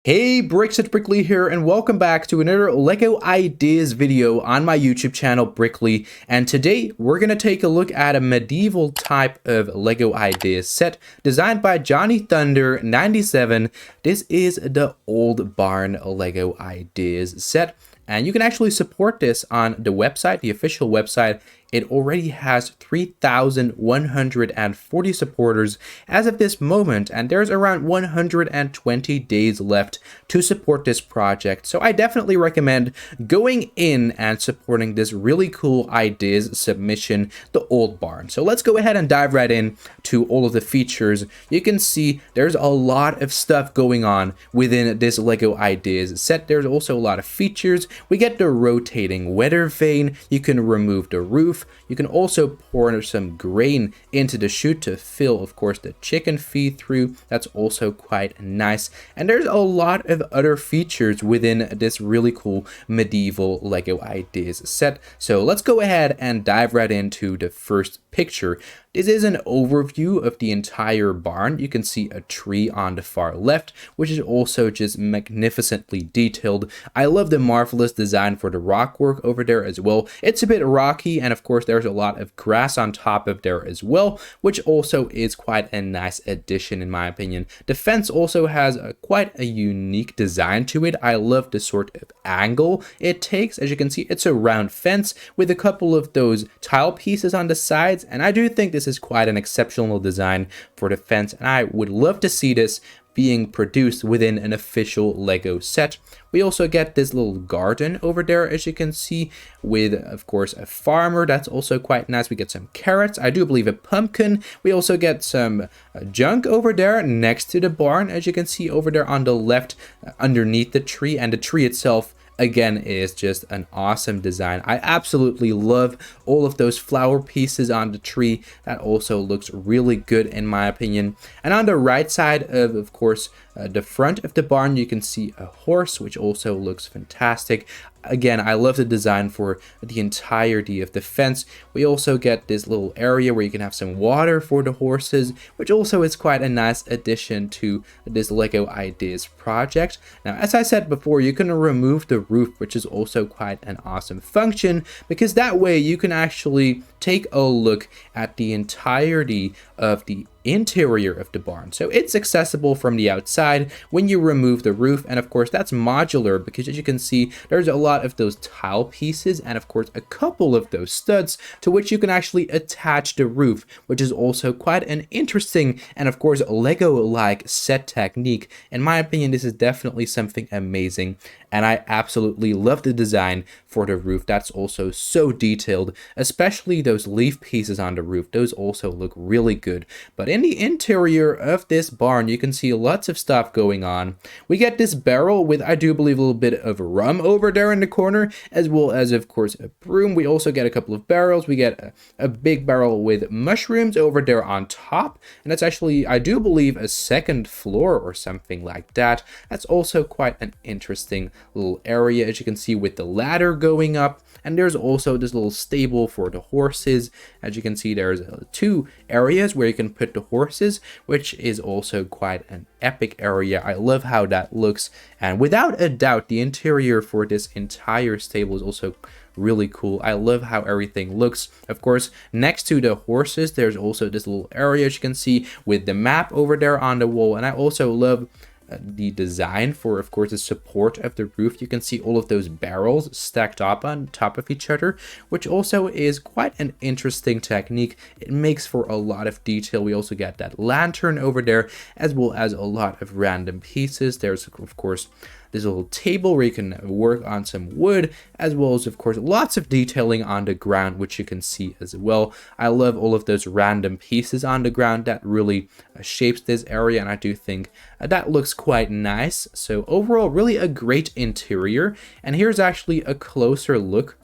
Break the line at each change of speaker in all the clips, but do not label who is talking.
Hey, Bricks at Brickley here, and welcome back to another LEGO Ideas video on my YouTube channel, Brickley. And today, we're going to take a look at a medieval type of LEGO Ideas set designed by Johnny Thunder 97. This is the Old Barn LEGO Ideas set, and you can actually support this on the website, the official website. It already has 3,140 supporters as of this moment, and there's around 120 days left to support this project. So I definitely recommend going in and supporting this really cool ideas submission, the Old Barn. So let's go ahead and dive right in to all of the features. You can see there's a lot of stuff going on within this LEGO Ideas set. There's also a lot of features. We get the rotating weather vane. You can remove the roof. You can also pour some grain into the chute to fill, of course, the chicken feed through. That's also quite nice. And there's a lot of other features within this really cool medieval LEGO Ideas set. So let's go ahead and dive right into the first picture. This is an overview of the entire barn. You can see a tree on the far left, which is also just magnificently detailed. I love the marvelous design for the rock work over there as well. It's a bit rocky, and of course there's a lot of grass on top of there as well, which also is quite a nice addition in my opinion. The fence also has quite a unique design to it. I love the sort of angle it takes. As you can see, it's a round fence with a couple of those tile pieces on the sides, and I do think this is quite an exceptional design for the fence, and I would love to see this being produced within an official LEGO set. We also get this little garden over there, as you can see, with, of course, a farmer. That's also quite nice. We get some carrots. I do believe a pumpkin. We also get some junk over there next to the barn, as you can see over there on the left, underneath the tree, and the tree itself again is just an awesome design. I absolutely love all of those flower pieces on the tree. That also looks really good in my opinion. And on the right side of course, the front of the barn, you can see a horse, which also looks fantastic. Again, I love the design for the entirety of the fence. We also get this little area where you can have some water for the horses, which also is quite a nice addition to this LEGO Ideas project. Now, as I said before, you can remove the roof, which is also quite an awesome function, because that way you can actually take a look at the entirety of the interior of the barn. So it's accessible from the outside when you remove the roof, and of course that's modular because, as you can see, there's a lot of those tile pieces and of course a couple of those studs to which you can actually attach the roof, which is also quite an interesting and of course LEGO-like set technique. In my opinion, this is definitely something amazing, and I absolutely love the design for the roof. That's also so detailed, especially those leaf pieces on the roof. Those also look really good. But in the interior of this barn, you can see lots of stuff going on. We get this barrel with, I do believe, a little bit of rum over there in the corner, as well as, of course, a broom. We also get a couple of barrels. We get a big barrel with mushrooms over there on top, and that's actually, I do believe, a second floor or something like that. That's also quite an interesting little area, as you can see, with the ladder going up. And there's also this little stable for the horses. As you can see, there's two areas where you can put the horses, which is also quite an epic area. I love how that looks, and without a doubt, the interior for this entire stable is also really cool. I love how everything looks. Of course, next to the horses, there's also this little area, as you can see, with the map over there on the wall. And I also love the design for, of course, the support of the roof. You can see all of those barrels stacked up on top of each other, which also is quite an interesting technique. It makes for a lot of detail. We also get that lantern over there, as well as a lot of random pieces. There's, of course, this little table where you can work on some wood, as well as, of course, lots of detailing on the ground, which you can see as well. I love all of those random pieces on the ground. That really shapes this area, and I do think that looks quite nice. So overall, really a great interior. And here's actually a closer look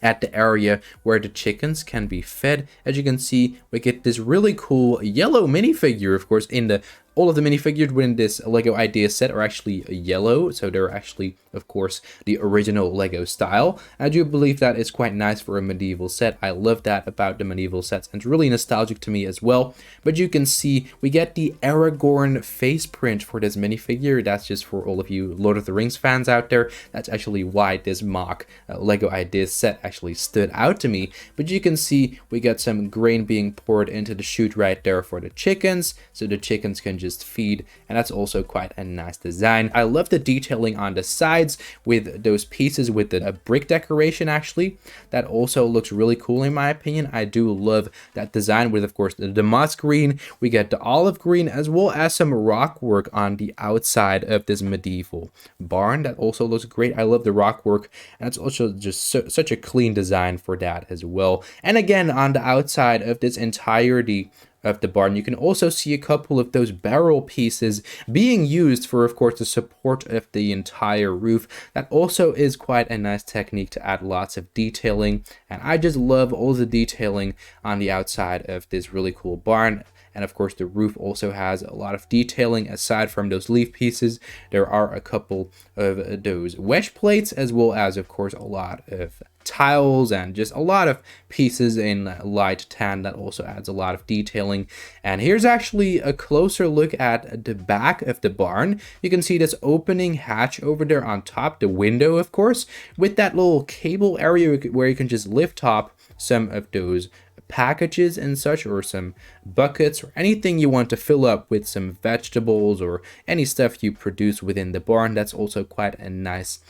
at the area where the chickens can be fed. As you can see, we get this really cool yellow minifigure, of course, in the All of the minifigures within this LEGO idea set are actually yellow, so they're actually, of course, the original LEGO style. I do believe that is quite nice for a medieval set. I love that about the medieval sets, and it's really nostalgic to me as well. But you can see we get the Aragorn face print for this minifigure. That's just for all of you Lord of the Rings fans out there. That's actually why this mock LEGO ideas set actually stood out to me. But you can see we got some grain being poured into the chute right there for the chickens, so the chickens can just feed, and that's also quite a nice design. I love the detailing on the sides with those pieces with the brick decoration. Actually, that also looks really cool in my opinion. I do love that design with, of course, the moss green. We get the olive green as well as some rock work on the outside of this medieval barn. That also looks great. I love the rock work, and it's also just such a clean design for that as well. And again, on the outside of this entirety of the barn, you can also see a couple of those barrel pieces being used for, of course, the support of the entire roof. That also is quite a nice technique to add lots of detailing, and I just love all the detailing on the outside of this really cool barn. And of course, the roof also has a lot of detailing. Aside from those leaf pieces, there are a couple of those wedge plates, as well as, of course, a lot of tiles and just a lot of pieces in light tan. That also adds a lot of detailing. And here's actually a closer look at the back of the barn. You can see this opening hatch over there on top, the window, of course, with that little cable area where you can just lift up some of those packages and such, or some buckets, or anything you want to fill up with some vegetables or any stuff you produce within the barn. That's also quite a nice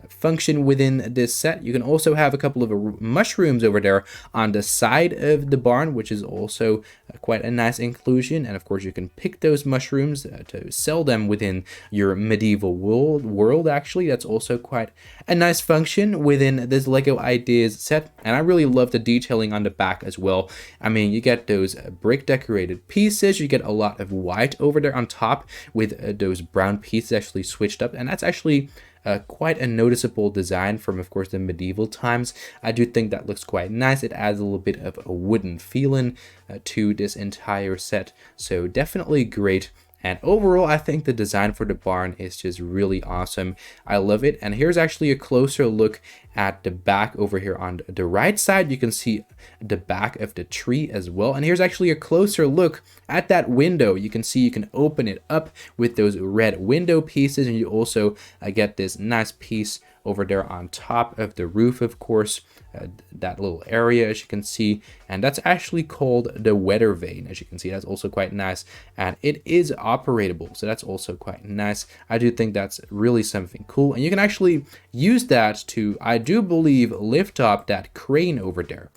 function within this set. You can also have a couple of mushrooms over there on the side of the barn, which is also quite a nice inclusion. And of course, you can pick those mushrooms to sell them within your medieval world. Actually, that's also quite a nice function within this LEGO Ideas set. And I really love the detailing on the back as well. I mean, you get those brick decorated pieces, you get a lot of white over there on top with those brown pieces actually switched up, and that's actually quite a noticeable design from, of course, the medieval times. I do think that looks quite nice. It adds a little bit of a wooden feeling to this entire set, so definitely great. And overall, I think the design for the barn is just really awesome. I love it. And here's actually a closer look at the back over here on the right side. You can see the back of the tree as well. And here's actually a closer look at that window. You can see you can open it up with those red window pieces. And you also get this nice piece over there on top of the roof, of course, that little area, as you can see, and that's actually called the weather vane. As you can see, that's also quite nice, and it is operatable, so that's also quite nice. I do think that's really something cool, and you can actually use that to, I do believe, lift up that crane over there.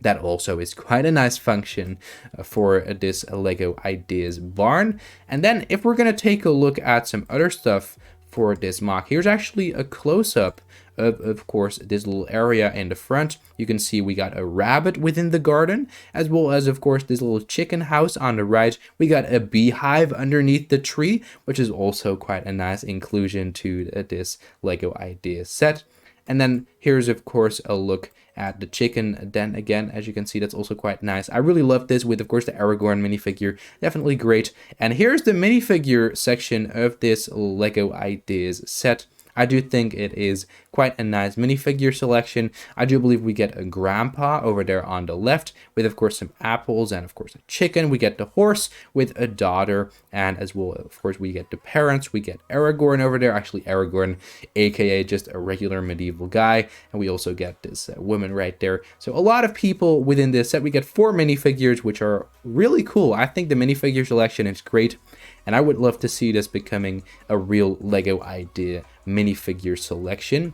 That also is quite a nice function for this LEGO Ideas barn. And then if we're going to take a look at some other stuff for this mock, here's actually a close-up of course, this little area in the front. You can see we got a rabbit within the garden, as well as, of course, this little chicken house on the right. We got a beehive underneath the tree, which is also quite a nice inclusion to this LEGO Ideas set. And then here's, of course, a look at the chicken den again. As you can see, that's also quite nice. I really love this with, of course, the Aragorn minifigure. Definitely great. And here's the minifigure section of this LEGO Ideas set. I do think it is quite a nice minifigure selection. I do believe we get a grandpa over there on the left with, of course, some apples and, of course, a chicken. We get the horse with a daughter, and as well, of course, we get the parents. We get Aragorn over there, actually Aragorn, aka just a regular medieval guy, and we also get this woman right there. So a lot of people within this set. We get 4 minifigures, which are really cool. I think the minifigure selection is great, and I would love to see this becoming a real LEGO idea minifigure selection.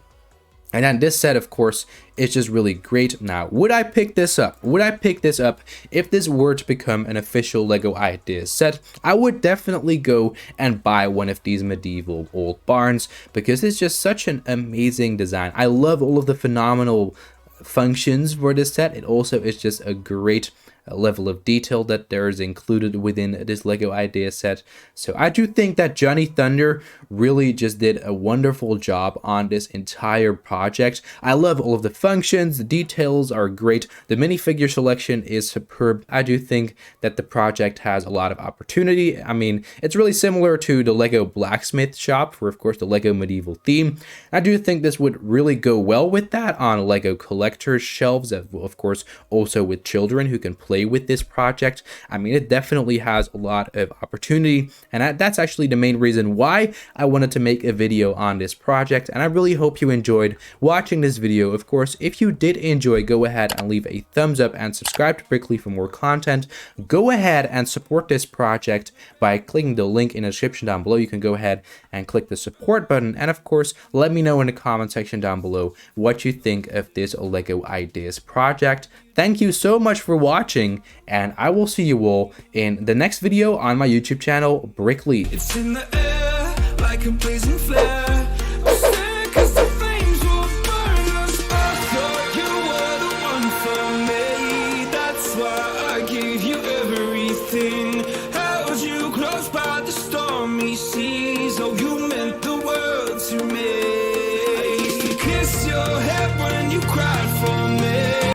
And then this set, of course, is just really great. Now, would I pick this up? Would I pick this up if this were to become an official LEGO Ideas set? I would definitely go and buy one of these medieval old barns, because it's just such an amazing design. I love all of the phenomenal functions for this set. It also is just a great level of detail that there is included within this LEGO idea set. So I do think that Johnny Thunder really just did a wonderful job on this entire project. I love all of the functions, the details are great, the minifigure selection is superb. I do think that the project has a lot of opportunity. I mean, it's really similar to the LEGO blacksmith shop for, of course, the LEGO medieval theme. I do think this would really go well with that on LEGO collectors shelves, of course, also with children who can play with this project. I mean, it definitely has a lot of opportunity, and that's actually the main reason why I wanted to make a video on this project, and I really hope you enjoyed watching this video. Of course, if you did enjoy, go ahead and leave a thumbs up and subscribe to Brickley for more content. Go ahead and support this project by clicking the link in the description down below. You can go ahead and click the support button, and of course, let me know in the comment section down below what you think of this LEGO Ideas project. Thank you so much for watching, and I will see you all in the next video on my YouTube channel, Brickley.
It's in the air like a blazing flare.